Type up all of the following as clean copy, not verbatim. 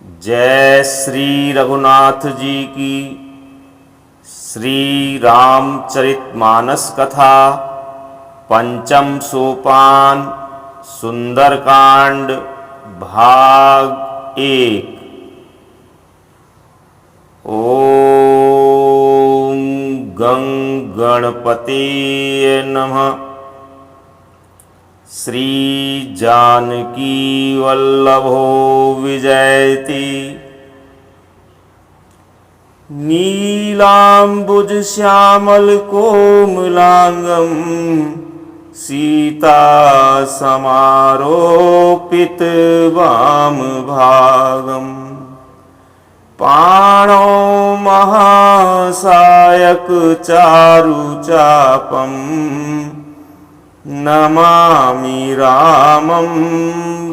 जय श्री रघुनाथ जी की। श्री रामचरितमानस कथा पंचम सोपान सुंदरकांड भाग 1। ओम गं गणपते नमः। श्री जानकी वल्लभो विजयति। नीलांबुज श्यामल कोमलांगं सीता समारोपित वाम भागं पाणौ महासायक चारुचापम् नमामि रामं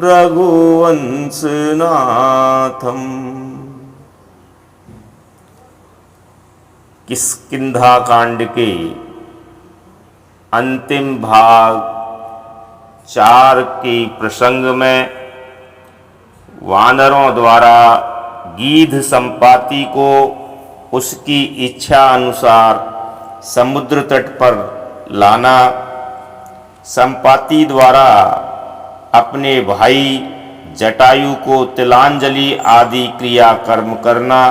रघुवंशनाथम्। किष्किंधा कांड के अंतिम भाग 4 के प्रसंग में वानरों द्वारा गीध संपाति को उसकी इच्छा अनुसार समुद्र तट पर लाना, संपाति द्वारा अपने भाई जटायु को तिलांजलि आदि क्रिया कर्म करना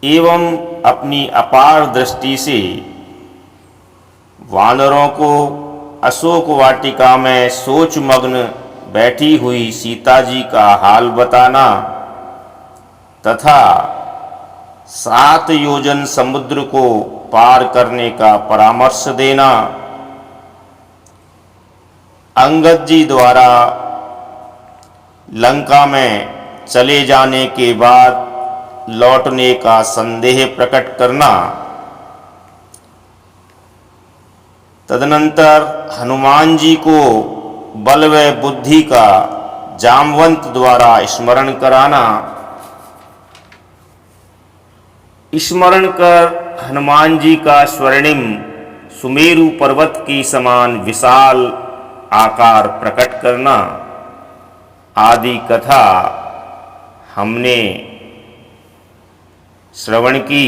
एवं अपनी अपार दृष्टि से वानरों को अशोक वाटिका में सोचमग्न बैठी हुई सीता जी का हाल बताना तथा 7 योजन समुद्र को पार करने का परामर्श देना, अंगद जी द्वारा लंका में चले जाने के बाद लौटने का संदेह प्रकट करना, तदनंतर हनुमान जी को बल व बुद्धि का जामवंत द्वारा स्मरण कराना, स्मरण कर हनुमान जी का स्वर्णिम सुमेरु पर्वत की समान विशाल आकार प्रकट करना आदि कथा हमने श्रवण की।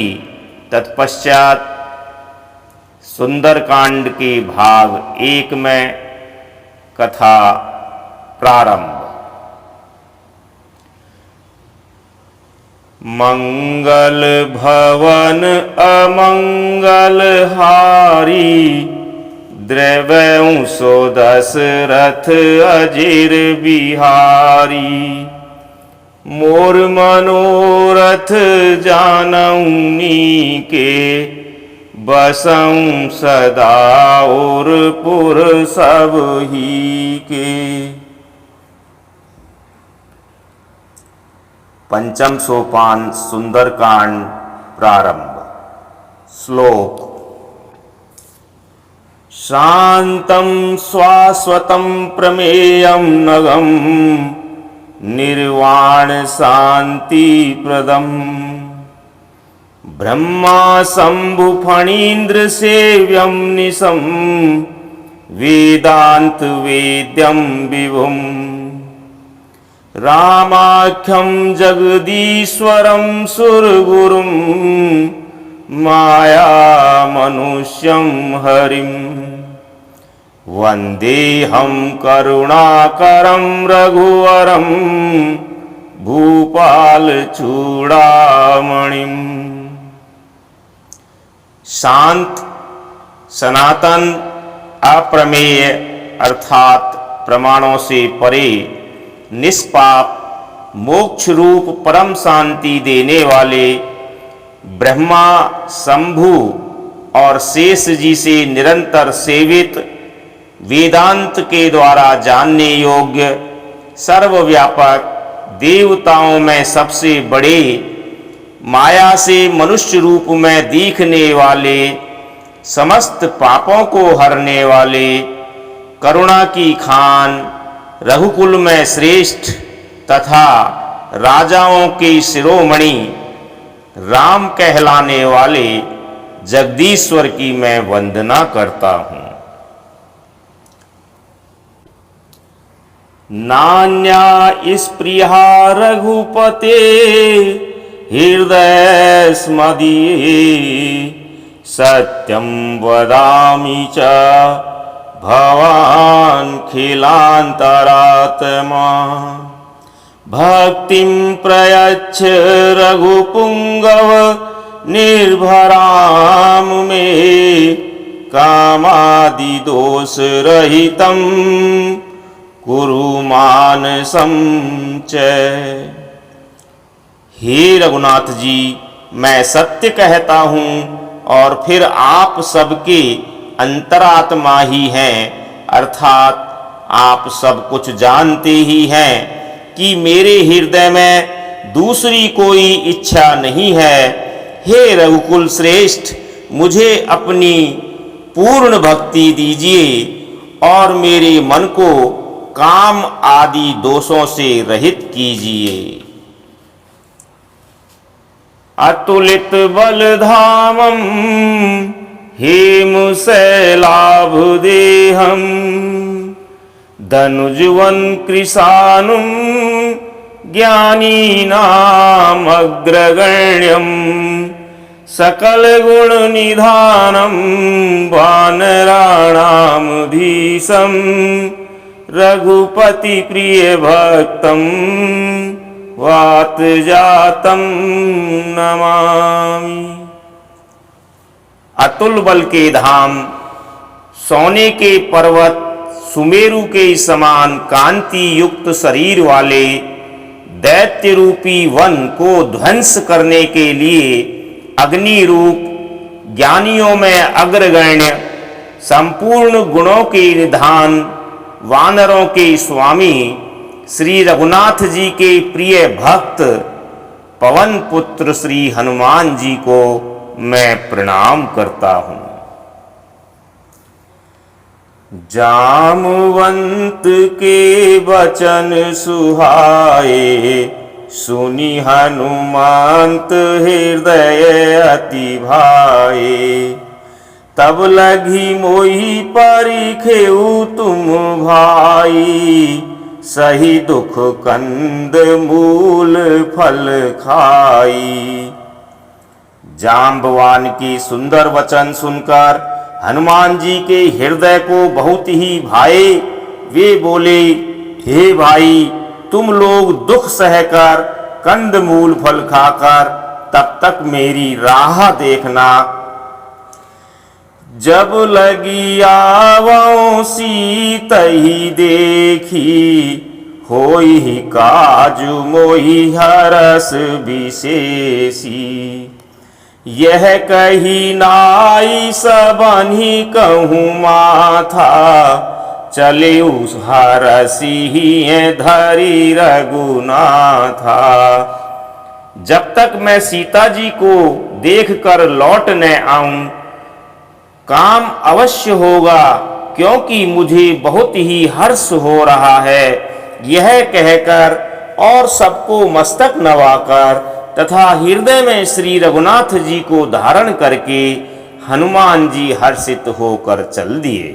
तत्पश्चात सुंदरकांड के भाग 1 में कथा प्रारंभ। मंगल भवन अमंगल हारी द्रव्यं सो दशरथ अजिर बिहारी। मोर मनोरथ जानऊ नीके बसं सदा और पुर सब ही के। पंचम सोपान सुंदरकांड प्रारंभ। श्लोक। शांतं शाश्वतं प्रमेयं नगं निर्वाण शांति प्रदं ब्रह्मा शंभु फणीन्द्र सेव्यं निशं वेदांत वेद्यं विभुं रामाख्यं जगदीश्वरं सुरगुरुं माया मनुष्यं हरिं वंदेहं करुणाकरं रघुवरं भूपाल चूड़ामणिं। शांत, सनातन, अप्रमेय अर्थात प्रमाणों से परे, निष्पाप, मोक्ष रूप परम शांति देने वाले ब्रह्मा, शंभु और शेष जी से निरंतर सेवित, वेदांत के द्वारा जानने योग्य, सर्वव्यापक, देवताओं में सबसे बड़े, माया से मनुष्य रूप में दिखने वाले, समस्त पापों को हरने वाले, करुणा की खान, रघुकुल में श्रेष्ठ तथा राजाओं के शिरोमणि राम कहलाने वाले जगदीश्वर की मैं वंदना करता हूँ। नान्या स्पृहा रघुपते हृदय स्मदीये सत्यं वदामि च भवान् खिलान्तरात्मा भक्तिं प्रयच्छ रघुपुंगव निर्भराम मे कामादि दोष रहितं कुरु मानसं च। हे रघुनाथ जी, मैं सत्य कहता हूँ और फिर आप सबके अंतरात्मा ही हैं, अर्थात आप सब कुछ जानते ही हैं कि मेरे हृदय में दूसरी कोई इच्छा नहीं है। हे रघुकुल श्रेष्ठ, मुझे अपनी पूर्ण भक्ति दीजिए और मेरे मन को काम आदि दोषों से रहित कीजिए। अतुलित बलधामं हेमशैलाभदेहं धनुजवन कृशानुं ज्ञानीनामग्रगण्यं सकलगुणनिधानं वानराणामधीशं रघुपतिप्रियभक्तं वातजातं नमामि। अतुल बल के धाम, सोने के पर्वत, सुमेरु के समान कांति युक्त शरीर वाले दैत्य रूपी वन को ध्वंस करने के लिए अग्नि रूप, ज्ञानियों में अग्रगण्य, संपूर्ण गुणों के निधान, वानरों के स्वामी श्री रघुनाथ जी के प्रिय भक्त पवन पुत्र श्री हनुमान जी को मैं प्रणाम करता हूँ। जामवंत के वचन सुहाए सुनि हनुमंत हृदय अति भाए तब लगी मोहि परिखेउ तुम भाई सही दुख कंद मूल फल खाई। जाम्बवान की सुंदर वचन सुनकर हनुमान जी के हृदय को बहुत ही भाए। वे बोले, हे भाई, तुम लोग दुख सहकर कंद मूल फल खाकर तब तक मेरी राह देखना। जब लगी आवों सीतहि देखी होई काजु मोहि हरस विशेषी। यह कही नाई सबनि कहूँ माथा चले उस हरसी धरी रघुनाथा। जब तक मैं सीता जी को देखकर लौट न आऊं काम अवश्य होगा, क्योंकि मुझे बहुत ही हर्ष हो रहा है। यह कहकर और सबको मस्तक नवाकर तथा हृदय में श्री रघुनाथ जी को धारण करके हनुमान जी हर्षित होकर चल दिए।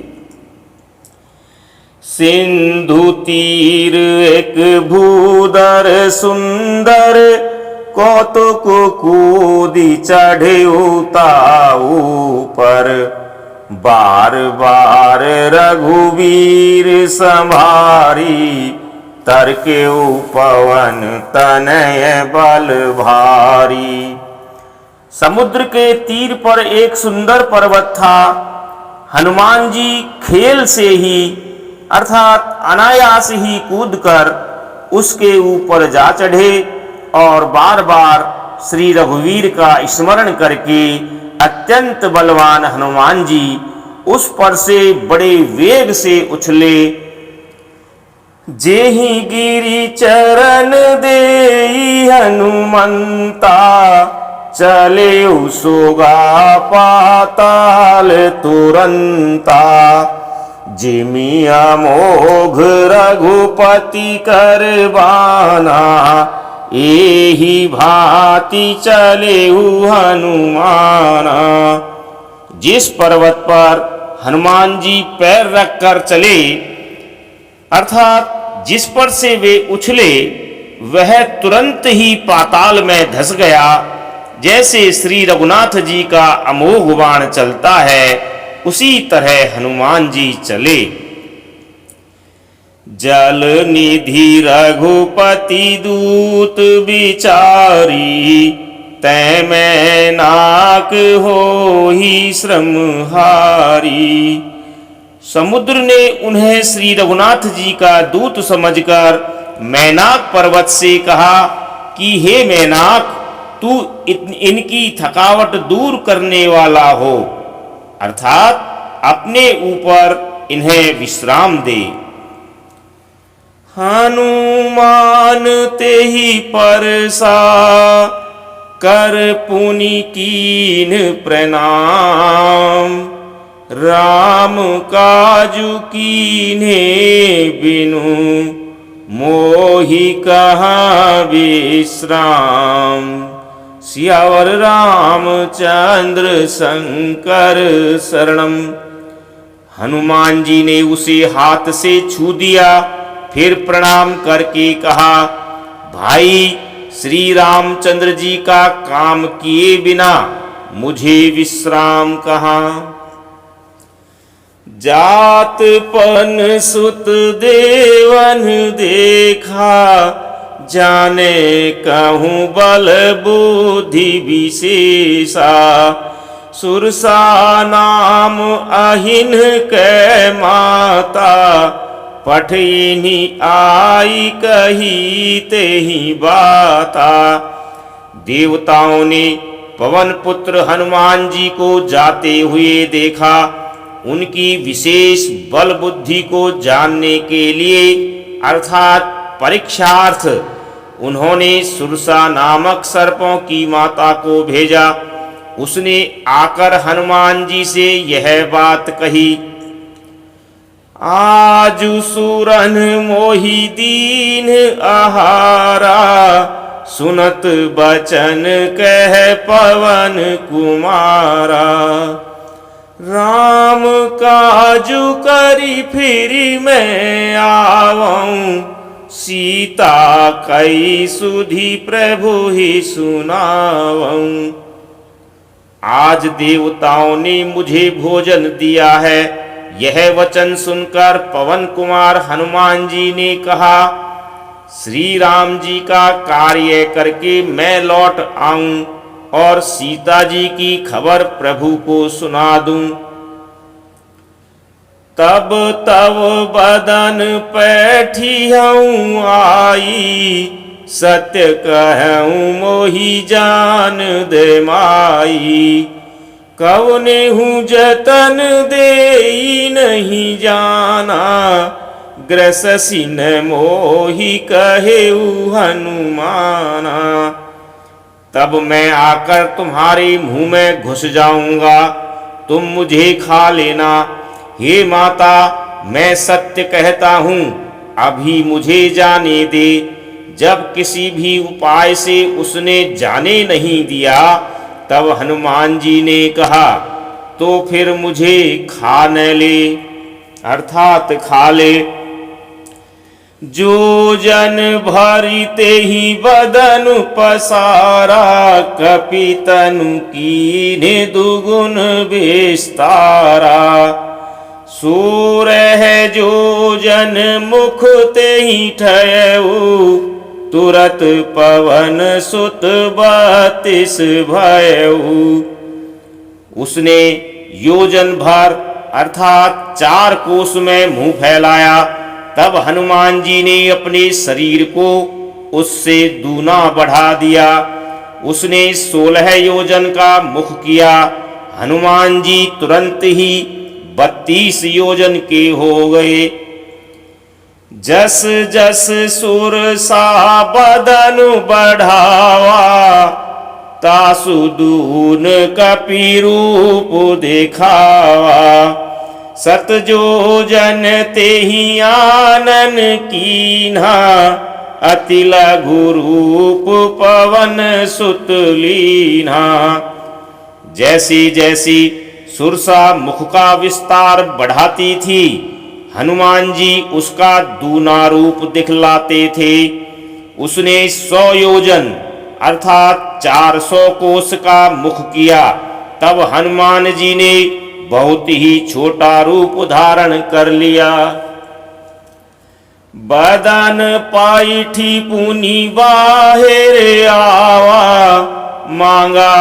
सिंधु तीर एक भूधर सुंदर कौतुक कूदी चढ़े उताऊ पर बार बार रघुवीर संभारी तरके पवन तनय बल भारी। समुद्र के तीर पर एक सुंदर पर्वत था। हनुमान जी खेल से ही अर्थात अनायास ही कूदकर उसके ऊपर जा चढ़े और बार बार श्री रघुवीर का स्मरण करके अत्यंत बलवान हनुमान जी उस पर से बड़े वेग से उछले। जेहि गिरि चरण देई हनुमंता चले सोगा पाताल तुरंता। जिमि अमोघ रघुपति करबाना एहि भांति चले हनुमाना। जिस पर्वत पर हनुमान जी पैर रखकर चले अर्थात जिस पर से वे उछले वह तुरंत ही पाताल में धंस गया। जैसे श्री रघुनाथ जी का अमोघ बाण चलता है, उसी तरह हनुमान जी चले। जल निधि रघुपति दूत विचारी, तै मैं नाक हो ही श्रमहारी। समुद्र ने उन्हें श्री रघुनाथ जी का दूत समझकर मैनाक पर्वत से कहा कि हे मैनाक, तू इनकी थकावट दूर करने वाला हो, अर्थात अपने ऊपर इन्हें विश्राम दे। हनुमान ते ही परसा, कर पुनि कीन प्रणाम। राम काजु कीन्हे बिनु, मोहि कहाँ विश्राम। सियावर रामचंद्र शंकर शरणम। हनुमान जी ने उसे हाथ से छू दिया, फिर प्रणाम करके कहा, भाई श्री रामचंद्र जी का काम किए बिना मुझे विश्राम कहाँ। जात पन सुत देवन देखा, जाने कहूँ बल बुद्धि विशेषा। सुरसा नाम अहिन कै माता, पठिनी आई कही तेहि बाता। देवताओं ने पवन पुत्र हनुमान जी को जाते हुए देखा। उनकी विशेष बल बुद्धि को जानने के लिए अर्थात परीक्षार्थ उन्होंने सुरसा नामक सर्पों की माता को भेजा। उसने आकर हनुमान जी से यह बात कही, आजु सुरन मोहि दीन आहारा। सुनत बचन कह पवन कुमारा। राम काजु करी फिर मैं आवऊं, सीता कई सुधि प्रभु ही सुनावऊं। आज देवताओं ने मुझे भोजन दिया है। यह वचन सुनकर पवन कुमार हनुमान जी ने कहा, श्री राम जी का कार्य करके मैं लौट आऊं और सीता जी की खबर प्रभु को सुना दूं। तब तब बदन पैठियऊं आई, सत्य कहूं मोहि जान दे माई। कवने हूँ जतन दे नहीं जाना, ग्रससी न मोहि कहेऊ हनुमाना। तब मैं आकर तुम्हारे मुंह में घुस जाऊंगा, तुम मुझे खा लेना। हे माता, मैं सत्य कहता हूँ, अभी मुझे जाने दे। जब किसी भी उपाय से उसने जाने नहीं दिया, तब हनुमान जी ने कहा, तो फिर मुझे खा न ले, अर्थात खा ले। जो जन भरिते ही बदन पसारा, कपितनु कीन्हे दुगुन विस्तारा। सूर है जो जन मुख ते ही ठयऊ, तुरत पवन सुत 32 भयऊ। उसने योजन भर अर्थात 4 कोस में मुंह फैलाया। तब हनुमान जी ने अपने शरीर को उससे दूना बढ़ा दिया। उसने 16 योजन का मुख किया। हनुमान जी तुरंत ही 32 योजन के हो गए। जस जस सुर सा बदन बढ़ावा, तासु दून कपि रूप दिखावा। सत जो जन तेहि आनन कीन्हा, अति लघु रूप पवन सुत लीन्हा। जैसी जैसी सुरसा मुख का विस्तार बढ़ाती थी, हनुमान जी उसका दूना रूप दिखलाते थे। उसने 100 योजन अर्थात 400 कोस का मुख किया। तब हनुमान जी ने बहुत ही छोटा रूप धारण कर लिया। बदन पाइठी पुनि बाहिर आवा, मांगा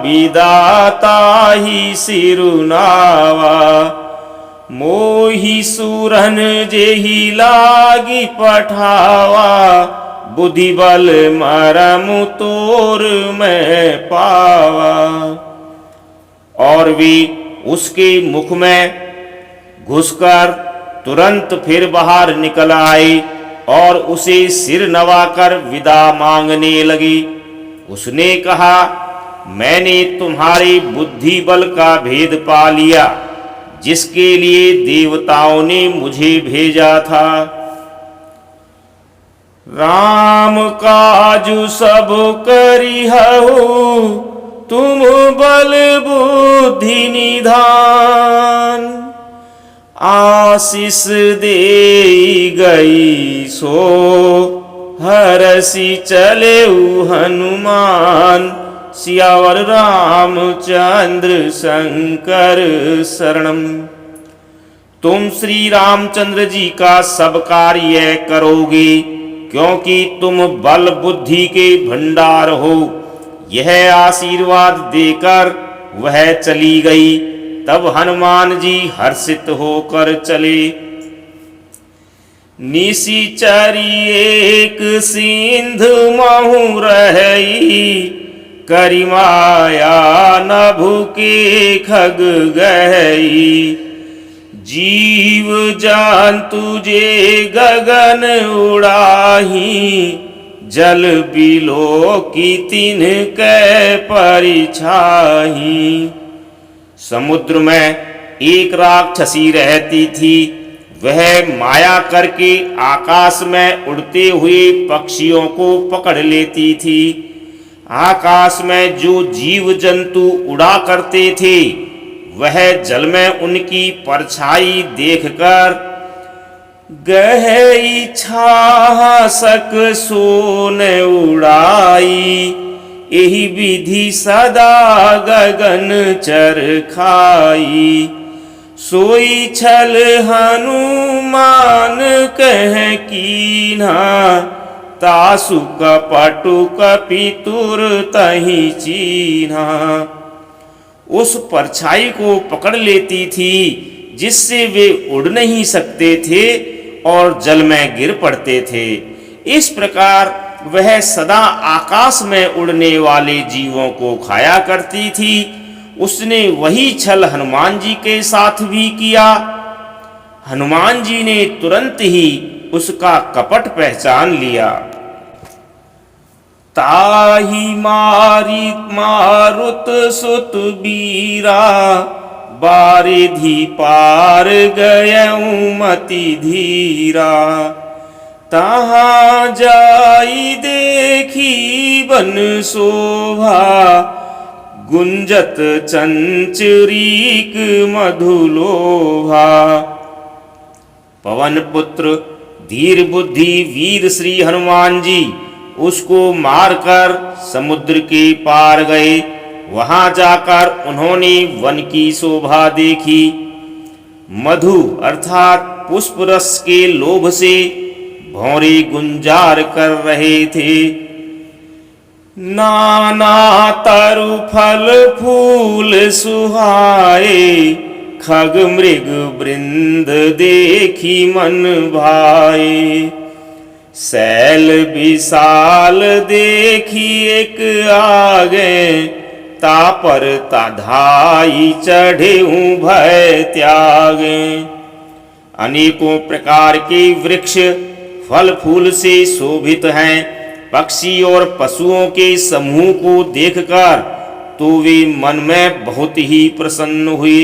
विदाता ही सिरुनावा। मोहि सूरन जेहि लागी पठावा, बुद्धि बल मरम तोर मैं पावा। और वे उसके मुख में घुसकर तुरंत फिर बाहर निकल आए और उसे सिर नवाकर विदा मांगने लगे। उसने कहा, मैंने तुम्हारे बुद्धि बल का भेद पा लिया, जिसके लिए देवताओं ने मुझे भेजा था। राम काजु सब करिहु, तुम बल बुद्धि निधान। आशीष दे गई सो हरसि चले हनुमान। सियावर रामचंद्र शंकर शरणम। तुम श्री रामचंद्र जी का सब कार्य करोगे, क्योंकि तुम बल बुद्धि के भंडार हो। यह आशीर्वाद देकर वह चली गई। तब हनुमान जी हर्षित होकर चले। निशिचरी एक सिंधु महु रही, करिमाया नभु के खग गई। जीव जंतु जे गगन उड़ाही, जल बिलो की तिनकै परिछाही। समुद्र में एक राक्षसी रहती थी। वह माया करके आकाश में उड़ते हुए पक्षियों को पकड़ लेती थी। आकाश में जो जीव जंतु उड़ा करते थे, वह जल में उनकी परछाई देखकर गहरी छासक सोन उड़ाई। यही विधि सदा गगन चर खाई। सोई छल हनुमान कह कीन्हा, तासु कपटु कपितुर तहि चीन्हा। उस परछाई को पकड़ लेती थी, जिससे वे उड़ नहीं सकते थे और जल में गिर पड़ते थे। इस प्रकार वह सदा आकाश में उड़ने वाले जीवों को खाया करती थी। उसने वही छल हनुमान जी के साथ भी किया। हनुमान जी ने तुरंत ही उसका कपट पहचान लिया। ताहि मारी मारुत सुत बीरा, बारिधि पार गयऊ मति धीरा। तहाँ जाई देखी बन शोभा, गुंजत चंचरीक मधुलोभा। पवन पुत्र धीर बुद्धि वीर श्री हनुमान जी उसको मारकर समुद्र के पार गए। वहां जाकर उन्होंने वन की शोभा देखी। मधु अर्थात पुष्प रस के लोभ से भौरे गुंजार कर रहे थे। नाना तरु फल फूल सुहाए, खग मृग वृंद देखी मन भाए। शैल विशाल देखी एक आगे, तापर ताधाई चढ़े भय त्यागे। अनेकों प्रकार के वृक्ष फल फूल से शोभित हैं। पक्षी और पशुओं के समूह को देखकर तो वे मन में बहुत ही प्रसन्न हुए।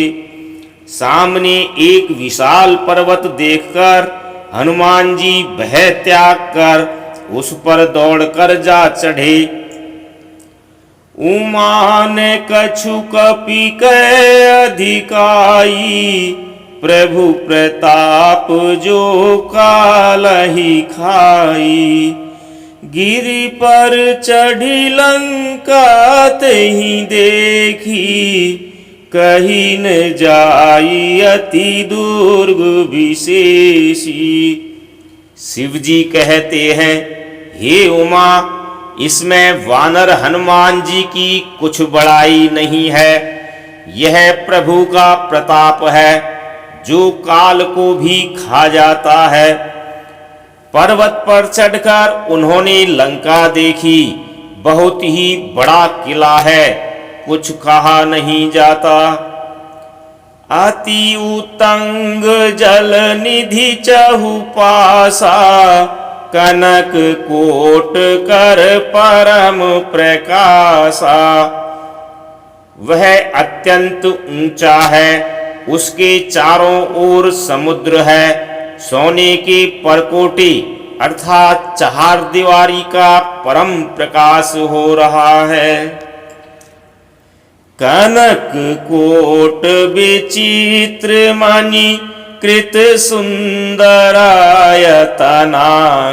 सामने एक विशाल पर्वत देखकर हनुमान जी भय त्याग कर उस पर दौड़कर जा चढ़े। उमा ने कछु कपि कै अधिकाई, प्रभु प्रताप जो कालहि खाई। गिरि पर चढ़ी लंका तहि देखी, कही न जाई अति दुर्ग विशेषी। शिव जी कहते हैं, हे उमा, इसमें वानर हनुमान जी की कुछ बड़ाई नहीं है। यह प्रभु का प्रताप है जो काल को भी खा जाता है। पर्वत पर चढ़कर उन्होंने लंका देखी, बहुत ही बड़ा किला है, कुछ कहा नहीं जाता। अति उतंग जल निधि चहुपासा, कनक कोट कर परम प्रकाशा। वह अत्यंत ऊंचा है, उसके चारों ओर समुद्र है। सोने के परकोटे अर्थात चहारदीवारी का परम प्रकाश हो रहा है। कनक कोट विचित्र मणि कृत सुंदरायतना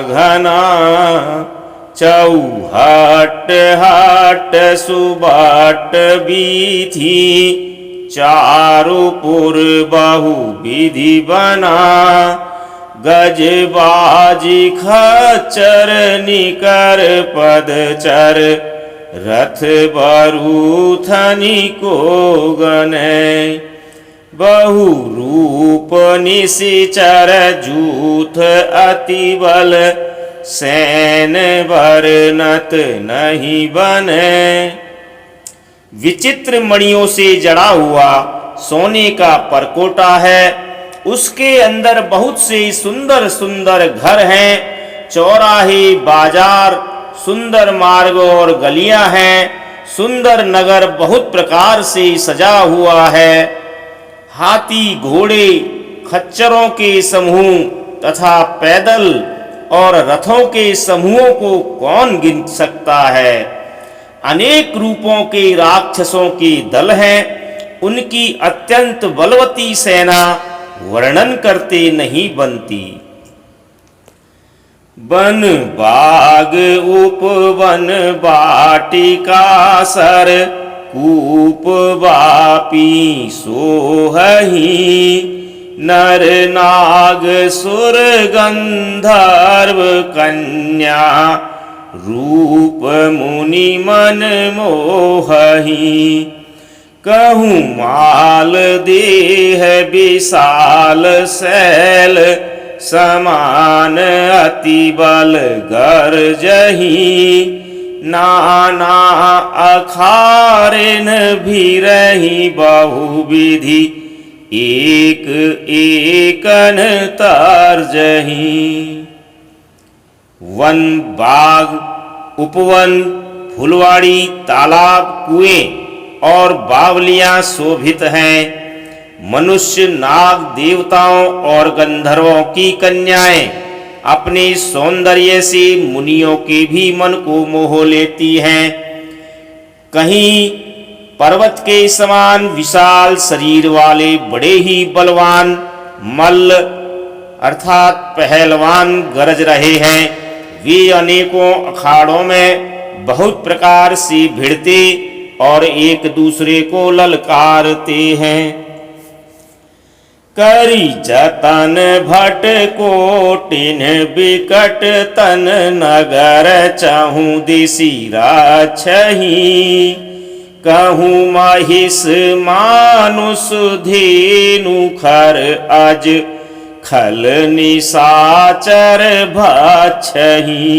घना, चौहट हट सुबाट बीथी, चारुपुर बहु विधि बना। गजबाजी खच्चर निकर पदचर, रथ बरूथनि को गने। बहु रूप निशिचर जूथ अति बल, सैन वर्णत नहीं बने। विचित्र मणियों से जड़ा हुआ सोने का परकोटा है, उसके अंदर बहुत से सुंदर सुंदर घर हैं। चौराहे, बाजार, सुंदर मार्ग और गलियां हैं। सुंदर नगर बहुत प्रकार से सजा हुआ है। हाथी, घोड़े, खच्चरों के समूह तथा पैदल और रथों के समूहों को कौन गिन सकता है। अनेक रूपों के राक्षसों के दल हैं, उनकी अत्यंत बलवती सेना वर्णन करते नहीं बनती। वन बाग उपवन बाटिका सर, कूप बापी सोहही। नर नाग सुर गंधर्व कन्या, रूप मुनि मन मोहही। कहूँ माल देह विशाल शैल, समान अति बल गर्जही। नाना अखारिन भी रही बहुविधि, एक एकन तर्जही। वन, बाग, उपवन, फुलवाड़ी, तालाब, कुएं और बावलियां शोभित हैं। मनुष्य, नाग, देवताओं और गंधर्वों की कन्याएं अपने सौंदर्य से मुनियों के भी मन को मोह लेती हैं। कहीं पर्वत के समान विशाल शरीर वाले बड़े ही बलवान मल्ल अर्थात पहलवान गरज रहे हैं। वे अनेकों अखाड़ों में बहुत प्रकार से भिड़ते और एक दूसरे को ललकारते हैं। करी जतन भट कोटिन बिकट तन, नगर चहूँ दिशि राछही। कहूँ महिष मानुष धेनु खर अज, खल निशाचर भक्षही।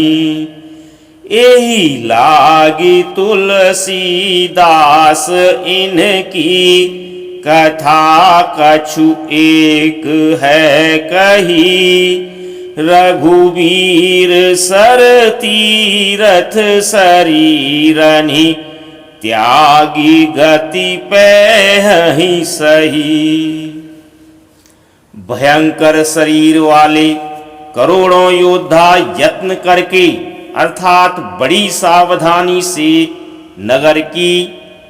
एही लागी तुलसीदास इनकी, कथा कछु एक है कही। रघुवीर सर तीरथ शरीरनि, त्यागी गति पैहि सही। भयंकर शरीर वाले करोड़ों योद्धा यत्न करके अर्थात बड़ी सावधानी से नगर की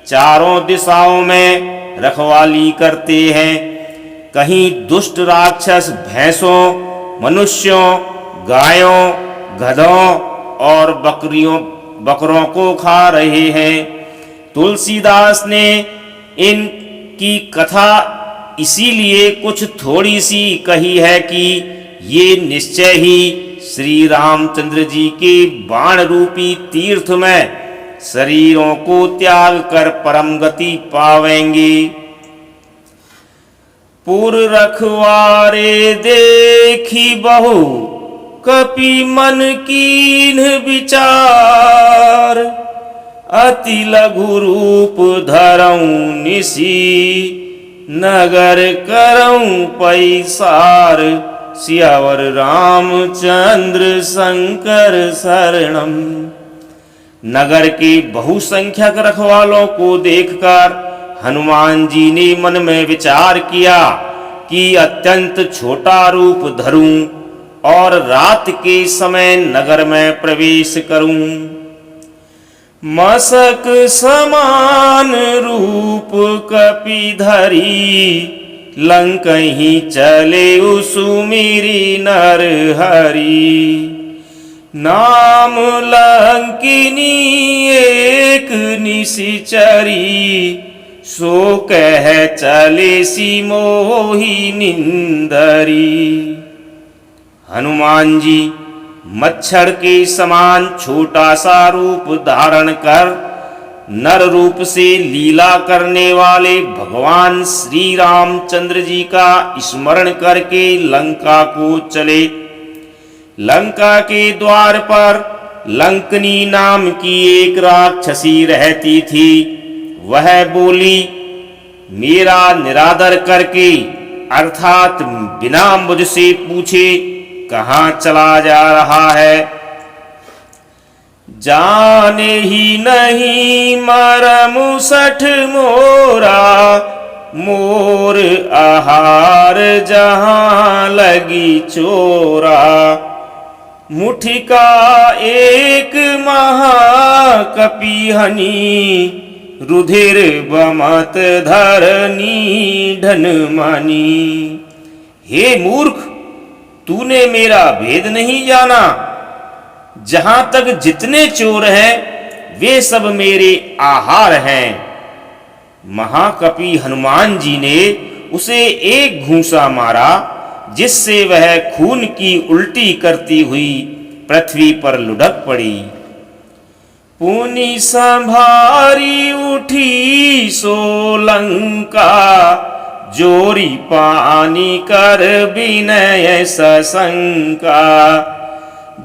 चारों दिशाओं में रखवाली करते हैं। कहीं दुष्ट राक्षस भैंसों, मनुष्यों, गायों, गधों और बकरों को खा रहे हैं। तुलसीदास ने इनकी कथा इसीलिए कुछ थोड़ी सी कही है कि ये निश्चय ही श्री रामचंद्र जी के बाण रूपी तीर्थ में शरीरों को त्याग कर परम गति पावेंगे। पुर रखवारे देखी बहु कपि मन कीन्ह विचार, अति लघु रूप धरऊं निसी नगर करऊं पैसार, सियावर रामचंद्र शंकर शरणम। नगर के बहुसंख्यक रखवालों को देखकर हनुमान जी ने मन में विचार किया कि अत्यंत छोटा रूप धरूं और रात के समय नगर में प्रवेश करूं। मसक समान रूप कपि धरी, लंकहि चले सुमिरी नर हरि। नाम लंकिनी एक निशिचरी, सो कह चले सी मोहि निंदरी। हनुमान जी मच्छर के समान छोटा सा रूप धारण कर नर रूप से लीला करने वाले भगवान श्री रामचंद्र जी का स्मरण करके लंका को चले। लंका के द्वार पर लंकनी नाम की एक राक्षसी रहती थी। वह बोली, मेरा निरादर करके अर्थात बिना मुझसे पूछे कहाँ चला जा रहा है। जाने ही नहीं मरम सठ मोरा, मोर आहार जहाँ लगी चोरा। मुठिका एक महाकपि हनी, रुधिर बमत धरनी ढन मानी। हे मूर्ख, तूने मेरा भेद नहीं जाना। जहां तक जितने चोर हैं वे सब मेरे आहार हैं। महाकपि हनुमान जी ने उसे एक घूंसा मारा, जिससे वह खून की उल्टी करती हुई पृथ्वी पर लुढ़क पड़ी। पुनि संभारी उठी सोलंका, जोरी पानी कर विनय सशंका।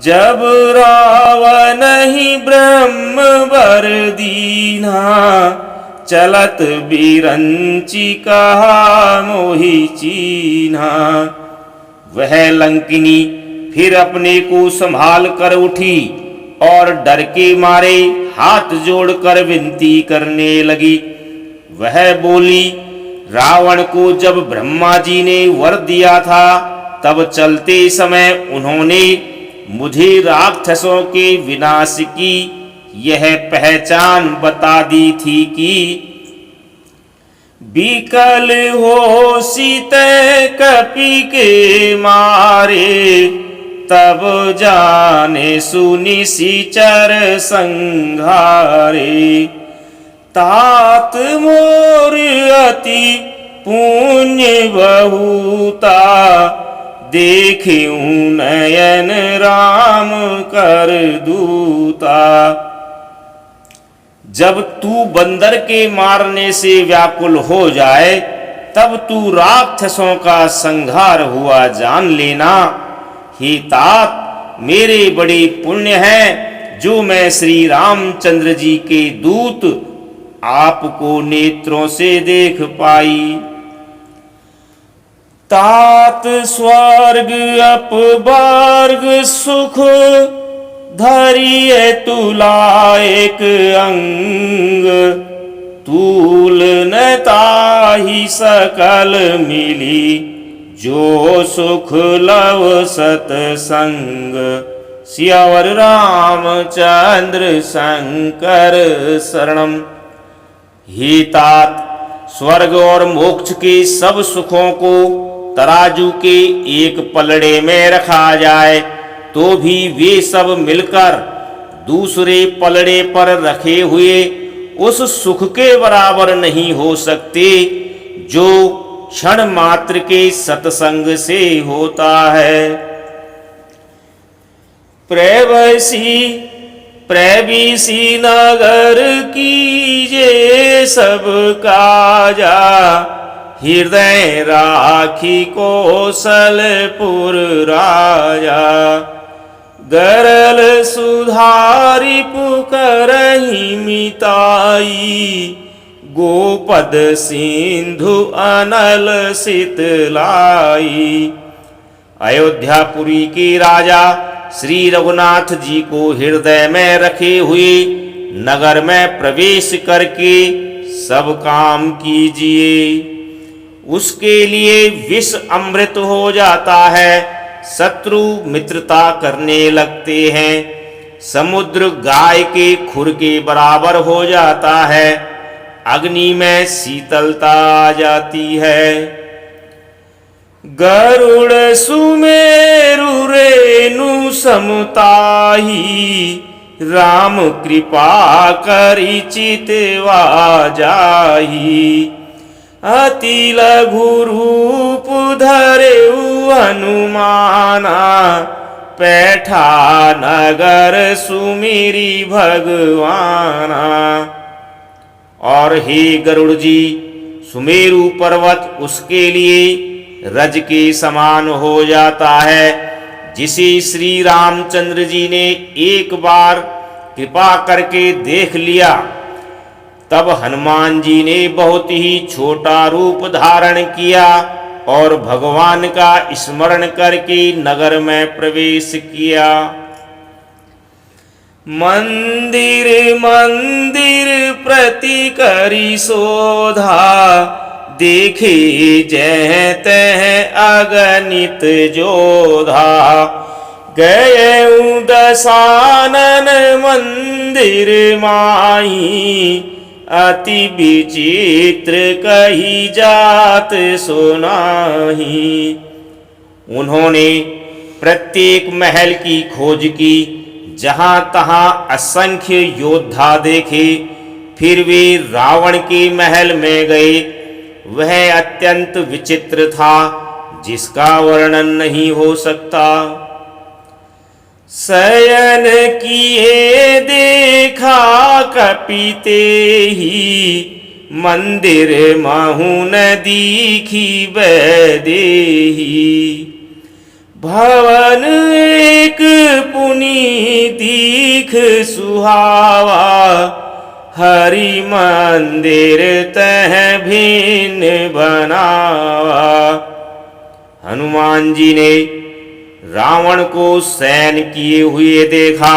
जब रावण ही ब्रह्म वर दीना, चलत बिरंची कहा मोहि चीन्हा। वह लंकिनी फिर अपने को संभाल कर उठी और डर के मारे हाथ जोड़कर विनती करने लगी। वह बोली, रावण को जब ब्रह्मा जी ने वर दिया था तब चलते समय उन्होंने मुझे राक्षसों के विनाश की यह पहचान बता दी थी कि विकल हो सीते कपि के मारे, तब जाने सुनि सिचर संघारे। तात मोर अति पुण्य बहुता, देखियूं नयन राम कर दूता। जब तू बंदर के मारने से व्याकुल हो जाए तब तू राक्षसों का संहार हुआ जान लेना। हे तात, मेरे बड़े पुण्य हैं जो मैं श्री रामचंद्र जी के दूत आपको नेत्रों से देख पाई। तात स्वर्ग अपवर्ग सुख, धरिए तुला एक अंग। तूल न ताहि सकल मिली, जो सुख लव सतसंग। सियावर रामचंद्र शंकर शरणम। हे तात, स्वर्ग और मोक्ष के सब सुखों को तराजू के एक पलड़े में रखा जाए तो भी वे सब मिलकर दूसरे पलड़े पर रखे हुए उस सुख के बराबर नहीं हो सकते जो क्षण मात्र के सत्संग से होता है। प्रैबीसी नगर कीजे सब काजा, हृदय राखी कौशलपुर राजा। गरल सुधारी पुकरहि मिताई, गोपद सिंधु अनल शीतलाई। अयोध्यापुरी के राजा श्री रघुनाथ जी को हृदय में रखे हुए नगर में प्रवेश करके सब काम कीजिए। उसके लिए विष अमृत हो जाता है, शत्रु मित्रता करने लगते हैं, समुद्र गाय के खुर के बराबर हो जाता है, अग्नि में शीतलता आ जाती है। गरुड़ सुमेरु रेणु समताही, राम कृपा करि चितवा जाही। अति लघु रूप धरेउ हनुमाना, पैठा नगर सुमिरी भगवाना। और हे गरुड़ जी, सुमेरु पर्वत उसके लिए रज के समान हो जाता है, जिसे श्री रामचंद्र जी ने एक बार कृपा करके देख लिया। तब हनुमान जी ने बहुत ही छोटा रूप धारण किया और भगवान का स्मरण करके नगर में प्रवेश किया। मंदिर मंदिर प्रति करी शोधा, देखे जह तह अगणित जोधा। गए दशानन मंदिर माही, अति विचित्र कही जात सुनाही। उन्होंने प्रत्येक महल की खोज की, जहां तहां असंख्य योद्धा देखे, फिर वे रावण के महल में गए। वह अत्यंत विचित्र था, जिसका वर्णन नहीं हो सकता। शयन किए देखा कपिते ही, मंदिर महु न दीखी बैदेही। भवन एक पुनि दीख सुहावा, हरि मंदिर तह भिन्न बनावा। हनुमान जी ने रावण को शयन किए हुए देखा,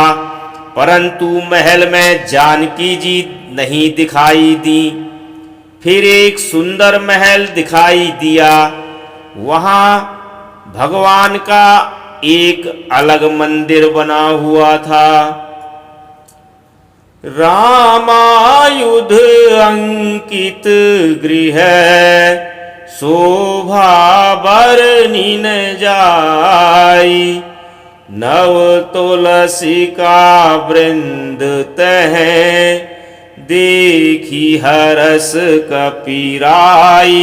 परंतु महल में जानकी जी नहीं दिखाई दी। फिर एक सुंदर महल दिखाई दिया, वहां भगवान का एक अलग मंदिर बना हुआ था। रामायुध अंकित गृह, शोभा बरनी न जाई। नव तुलसी का वृंद तह, देखी हरस कपीराई।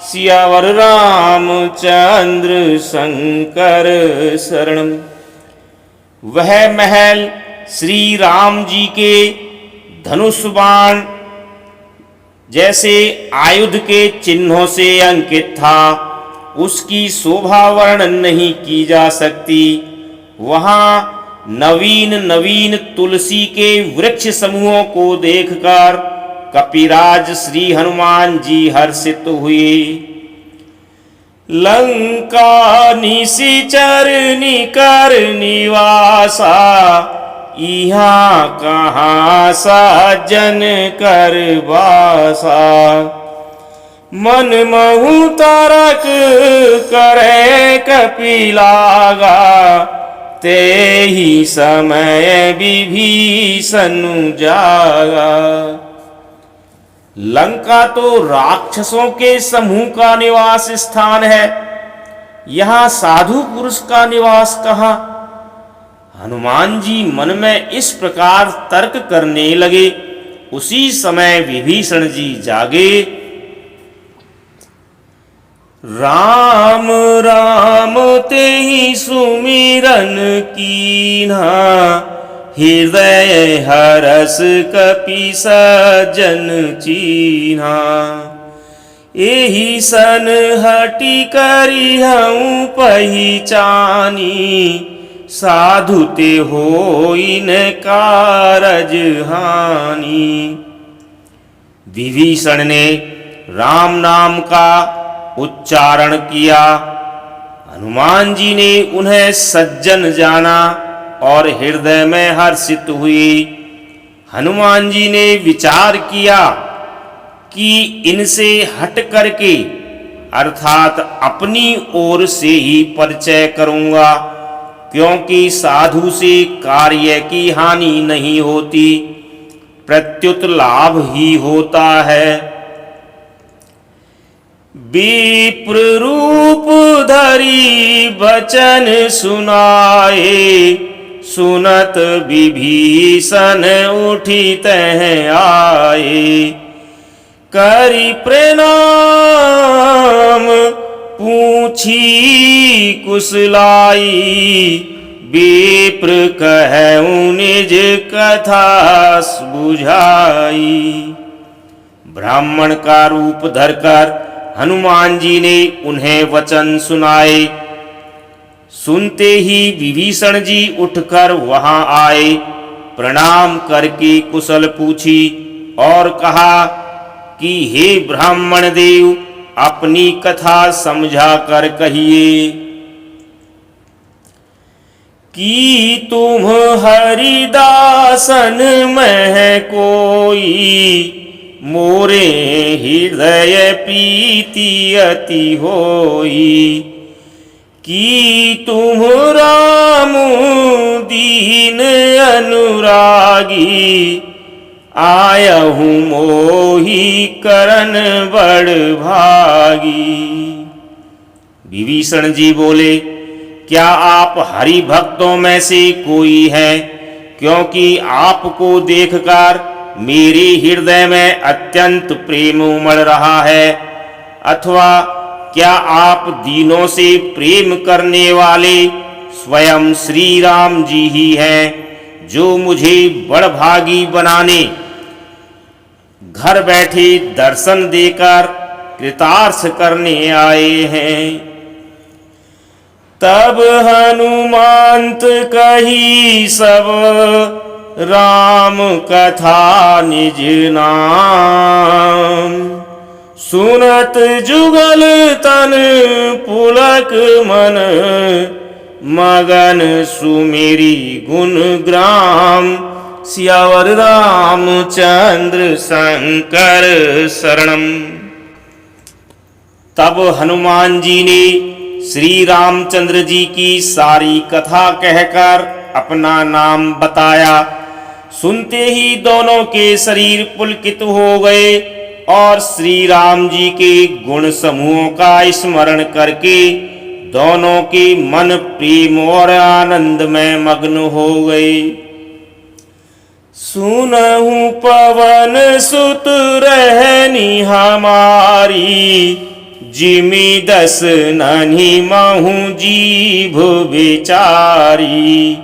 सियावर रामचंद्र शंकर शरणम। वह महल श्री राम जी के धनुष बाण जैसे आयुध के चिन्हों से अंकित था। उसकी शोभा वर्णन नहीं की जा सकती। वहां नवीन नवीन तुलसी के वृक्ष समूहों को देखकर कपिराज श्री हनुमान जी हर्षित हुए। लंका निशिचर निकर निवासा, यहाँ कहाँ सज्जन कर बासा। मन महु तारक करे कपिलागा, ते ही समय विभीषण जागा। लंका तो राक्षसों के समूह का निवास स्थान है, यहाँ साधु पुरुष का निवास कहाँ। हनुमान जी मन में इस प्रकार तर्क करने लगे। उसी समय विभीषण जी जागे। राम राम तेहि सुमिरन कीन्हा, हृदय हरस कपि सज्जन चीन्हा। एहि सन हटि करिहउँ पहिचानी, साधु ते होई न कारज हानि। विभीषण ने राम नाम का उच्चारण किया। हनुमान जी ने उन्हें सज्जन जाना और हृदय में हर्षित हुए। हनुमान जी ने विचार किया कि इनसे हट करके अर्थात अपनी ओर से ही परिचय करूंगा, क्योंकि साधु से कार्य की हानि नहीं होती, प्रत्युत लाभ ही होता है। विप्र रूप धरि बचन सुनाए, सुनत विभीषण उठी तह आए। करि प्रणाम पूछी कुशलाई, विप्र कहऊँ निज कथा बुझाई। ब्राह्मण का रूप धरकर हनुमान जी ने उन्हें वचन सुनाए। सुनते ही विभीषण जी उठकर वहां आए, प्रणाम करके कुशल पूछी और कहा कि हे ब्राह्मण देव, अपनी कथा समझा कर कहिए कि तुम हरिदासन में कोई, मोरे हृदय प्रीति अति होई। कि तुम राम दीन अनुरागी, आयहूँ मोही करन बड़ भागी। विभीषण जी बोले, क्या आप हरि भक्तों में से कोई हैं? क्योंकि आपको देखकर मेरे हृदय में अत्यंत प्रेम उमड़ रहा है। अथवा क्या आप दीनों से प्रेम करने वाले स्वयं श्री राम जी ही हैं, जो मुझे बड़भागी बनाने घर बैठे दर्शन देकर कृतार्थ करने आए हैं। तब हनुमंत कही सब राम कथा निज नाम, सुनत जुगल तन पुलक मन, मगन सुमेरी गुण ग्राम। सियावर रामचंद्र शंकर शरणम। तब हनुमान जी ने श्री रामचंद्र जी की सारी कथा कहकर अपना नाम बताया। सुनते ही दोनों के शरीर पुलकित हो गए और श्री राम जी के गुण समूहों का स्मरण करके दोनों के मन प्रेम और आनंद में मग्न हो गए। सुनहु पवन सुत रहनी हमारी, जिमि दस नन्ही महु जीभ बेचारी।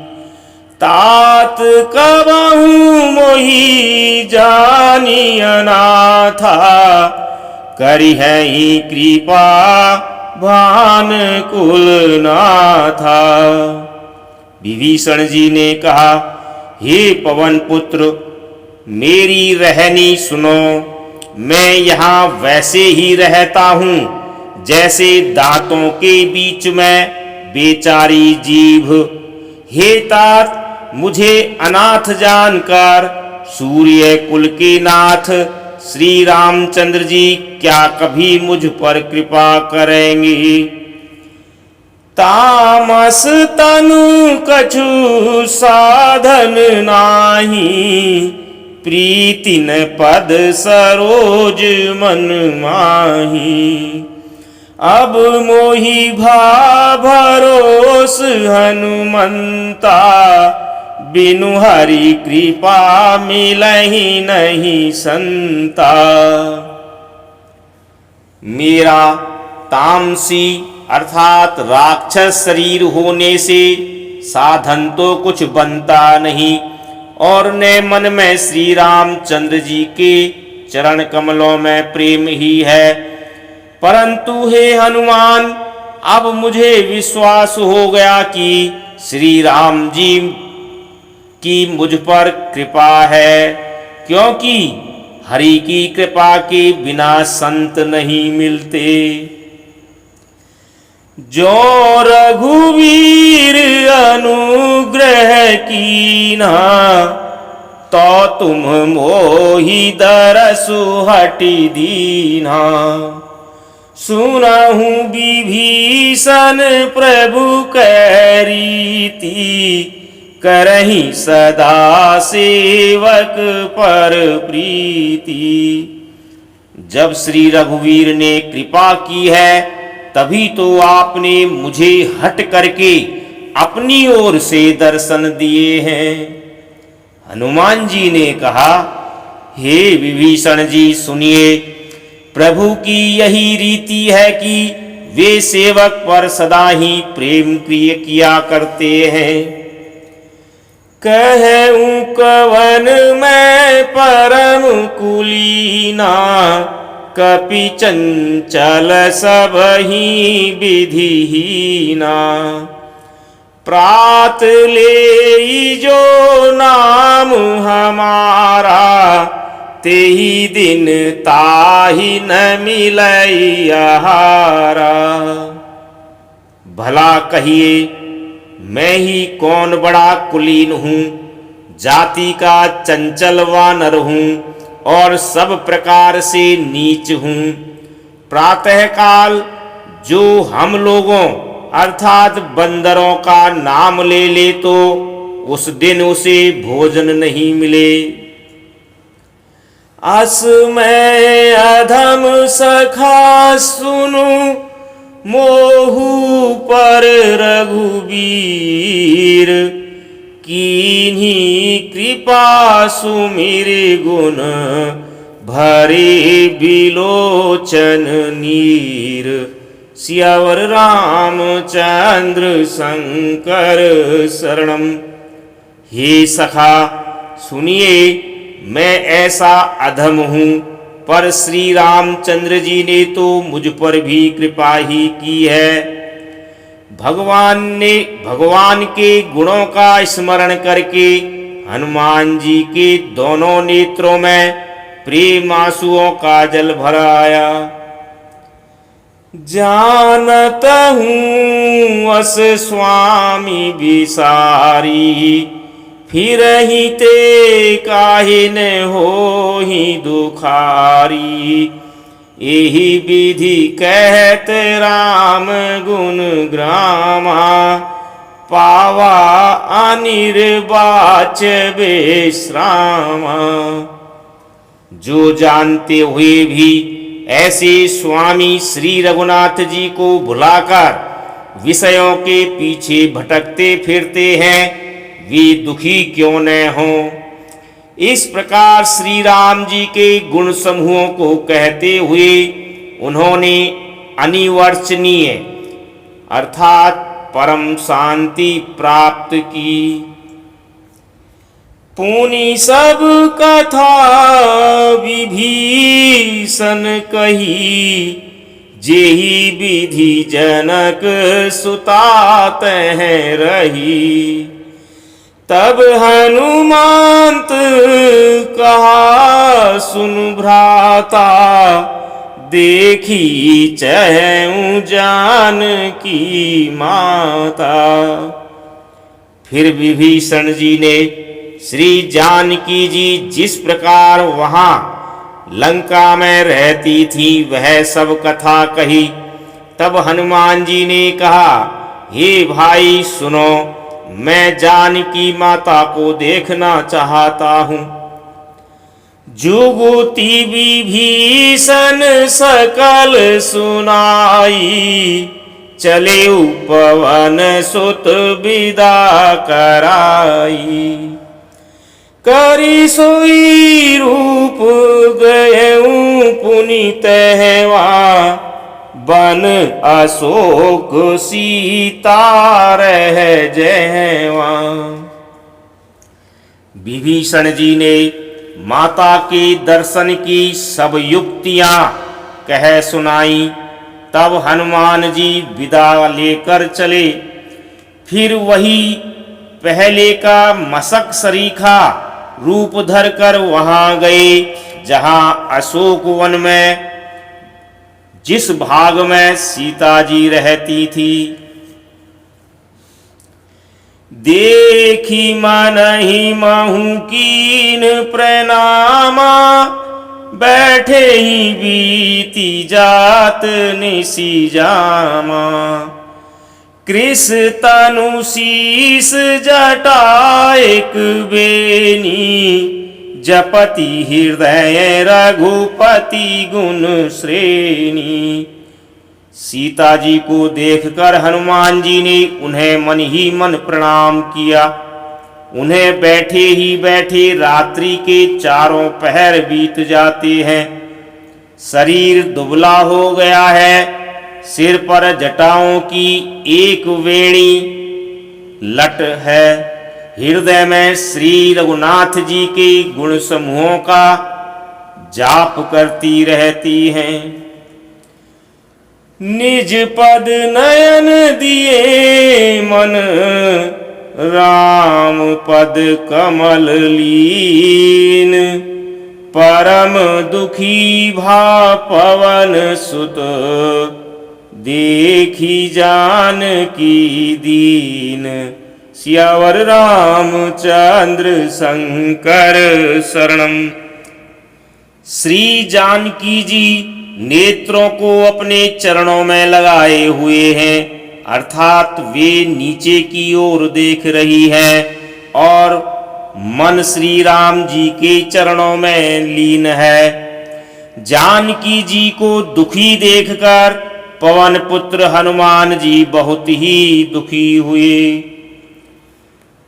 तात कबहु मोहि जानी अनाथा, करिहहि कृपा भान कुल नाथा। विभीषण जी ने कहा, हे पवन पुत्र, मेरी रहनी सुनो। मैं यहाँ वैसे ही रहता हूँ जैसे दांतों के बीच में बेचारी जीभ। हे तात, मुझे अनाथ जानकर सूर्य कुल के नाथ श्री रामचंद्र जी क्या कभी मुझ पर कृपा करेंगे? तामस तनु कछु साधन नाही, प्रीति न पद सरोज मन माही। अब मोहि भा भरोस हनुमंता, बिनु हरि कृपा मिलहि नहीं संता। मेरा तामसी अर्थात राक्षस शरीर होने से साधन तो कुछ बनता नहीं, और न मन में श्री रामचंद्र जी के चरण कमलों में प्रेम ही है। परंतु हे हनुमान, अब मुझे विश्वास हो गया कि श्री राम जी की मुझ पर कृपा है, क्योंकि हरि की कृपा के बिना संत नहीं मिलते। जो रघुवीर अनुग्रह कीना, तो तुम मोहि दरसु हटि दीना। सुनहु विभीषण प्रभु कै रीति, करहि सदा सेवक पर प्रीति। जब श्री रघुवीर ने कृपा की है, तभी तो आपने मुझे हट करके अपनी ओर से दर्शन दिए हैं। हनुमान जी ने कहा, हे विभीषण जी सुनिए, प्रभु की यही रीति है कि वे सेवक पर सदा ही प्रेम प्रिय किया करते हैं। कहूँ कवन मैं परम कुलीना, कपि चंचल सबहि विधिहीना। प्रात ले जो नाम हमारा, तेहि दिन ताहि न मिलई आहारा। भला कहिए, मैं ही कौन बड़ा कुलीन हूँ, जाति का चंचल वानर हूँ और सब प्रकार से नीच हूँ। प्रातःकाल जो हम लोगों अर्थात बंदरों का नाम ले ले, तो उस दिन उसे भोजन नहीं मिले। अस मैं अधम सखा सुनु, मोहु पर रघुबीर। कीन्ही कृपा सुमिर गुण, भरे बिलोचन नीर। सियावर रामचंद्र शंकर शरणम। हे सखा सुनिए, मैं ऐसा अधम हूँ, पर श्री रामचंद्र जी ने तो मुझ पर भी कृपा ही की है। भगवान के गुणों का स्मरण करके हनुमान जी के दोनों नेत्रों में प्रेम आंसुओं का जल भर आया। जानत हूँ अस स्वामी विसारी, फिरहि ते काहे न होहि दुखारी। एहि विधि कहत राम गुण ग्रामा, पावा अनिर्वाच विश्रामा। जो जानते हुए भी ऐसे स्वामी श्री रघुनाथ जी को भुलाकर विषयों के पीछे भटकते फिरते हैं, वे दुखी क्यों न हों। इस प्रकार श्री राम जी के गुण समूहों को कहते हुए उन्होंने अनिवर्चनीय अर्थात परम शांति प्राप्त की। पुनि सब कथा विभीषण कही, जेहि विधि जनक सुता तह रही। तब हनुमंत कहा सुन भ्राता, देखी चहु जानकी माता। फिर विभीषण जी ने श्री जानकी जी जिस प्रकार वहां लंका में रहती थी वह सब कथा कही। तब हनुमान जी ने कहा, हे भाई सुनो, मैं जानकी माता को देखना चाहता हूँ। जुगुति विभीषण सकल सुनाई, चले पवन सुत विदा कराई। करी सोई रूप गयऊं पुनीत हेवा, बन अशोक सीता रह जयवा। विभीषण जी ने माता के दर्शन की सब युक्तियां कह सुनाई। तब हनुमान जी विदा लेकर चले। फिर वही पहले का मशक सरीखा रूप धर कर वहां गए जहां अशोक वन में जिस भाग में सीता जी रहती थी। देखी मनहि महु कीन प्रणामा, बैठे ही बीती जात निसी जामा। कृष तनु शीस जटा एक बेनी, जपति हृदय रघुपति गुण श्रेणी। सीता जी को देखकर हनुमान जी ने उन्हें मन ही मन प्रणाम किया। उन्हें बैठे ही बैठे रात्रि के चारों पहर बीत जाते हैं। शरीर दुबला हो गया है। सिर पर जटाओं की एक वेणी लट है। हृदय में श्री रघुनाथ जी के गुण समूहों का जाप करती रहती हैं। निज पद नयन दिए मन, राम पद कमल लीन। परम दुखी भा पवन सुत, देखी जान की दीन। सियावर रामचंद्र शंकर शरणम। श्री जानकी जी नेत्रों को अपने चरणों में लगाए हुए हैं, अर्थात वे नीचे की ओर देख रही हैं और मन श्री राम जी के चरणों में लीन है। जानकी जी को दुखी देखकर पवन पुत्र हनुमान जी बहुत ही दुखी हुए।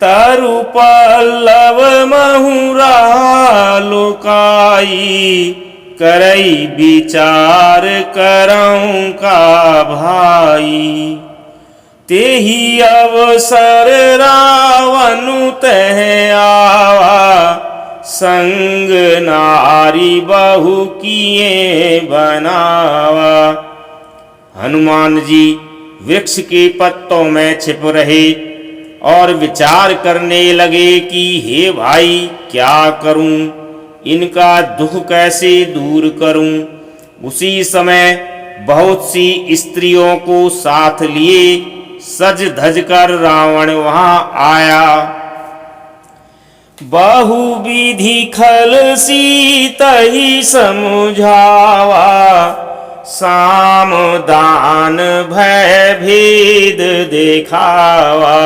तरु पल्लव महुरा लोकाई, करई विचार करऊं का भाई। तेहि अवसर रावनु तह आवा, संग नारी बहु किए बनावा। हनुमान जी वृक्ष के पत्तों में छिप रहे और विचार करने लगे कि हे भाई, क्या करूं, इनका दुख कैसे दूर करूं। उसी समय बहुत सी स्त्रियों को साथ लिए सज धज कर रावण वहां आया। बहु विधि खल सीतहि समझावा, साम दान भय भेद देखावा।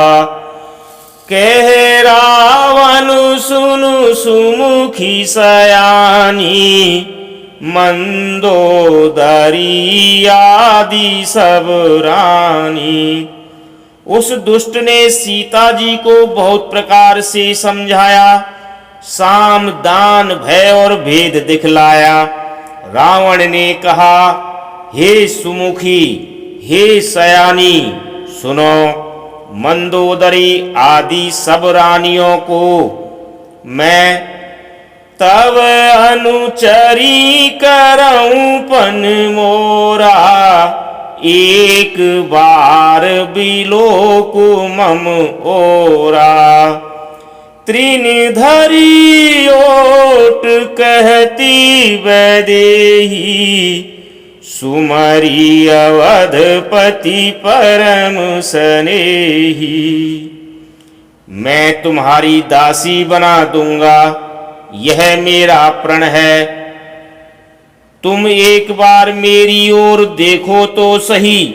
कह रावण सुनु सुमुखी सयानी, मंदोदरी आदि सब रानी। उस दुष्ट ने सीता जी को बहुत प्रकार से समझाया, साम दान भय और भेद दिखलाया। रावण ने कहा, हे सुमुखी, हे सयानी, सुनो, मंदोदरी आदि सब रानियों को मैं तब अनुचरी करऊं पन मोरा। एक बार बिलोक मम ओरा। त्रिन धरी ओट कहती वैदेही, सुमरी अवधपति परम स्नेही। मैं तुम्हारी दासी बना दूंगा, यह मेरा प्रण है। तुम एक बार मेरी ओर देखो तो सही।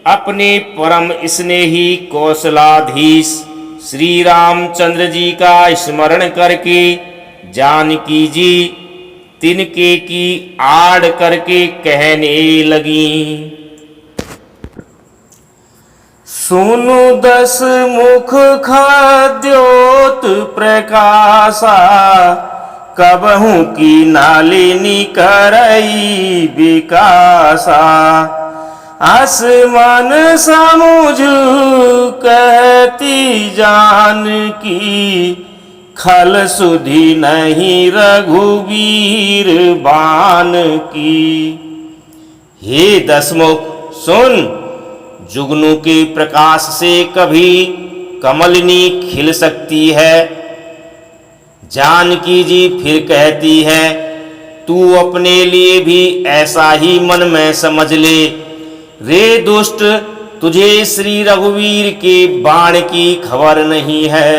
अपने परम स्नेही कौशलाधीश श्री रामचंद्र जी का स्मरण करके जानकी जी तिनके की आड़ करके कहने लगी, सुनु 10 मुख खाद्योत प्रकाशा, कबहू की नालिनी करई विकासा, आसमान समुझ कहती जान की, खल सुधि नहीं रघुवीर बान की। हे 10 मुख सुन, जुगनू के प्रकाश से कभी कमलिनी खिल सकती है। जानकी जी फिर कहती है, तू अपने लिए भी ऐसा ही मन में समझ ले। रे दुष्ट, तुझे श्री रघुवीर के बाण की खबर नहीं है।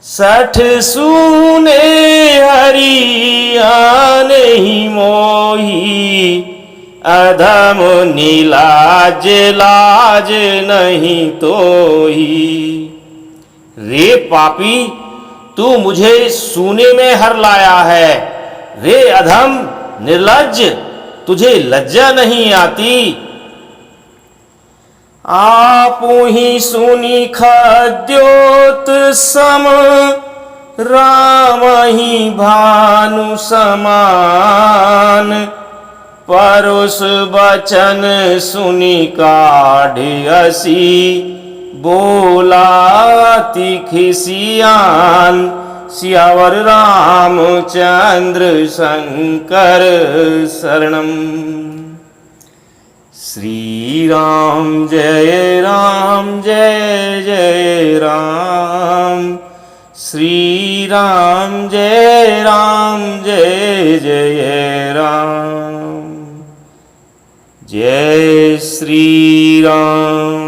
60 सूने हरिया नहीं मोही, अधम नीलाज लाज नहीं तोही। रे पापी, तू मुझे सूने में हर लाया है। रे अधम निर्लज्ज, तुझे लज्जा नहीं आती। आपु ही सुनी खाद्योत सम, राम ही भानु समान, परुष बचन सुनी काढ़ हसी, बोला खिसियान, सियावर रामचंद्र शंकर शरणम। श्री राम जय जय राम, श्री राम जय जय राम, जय श्री राम।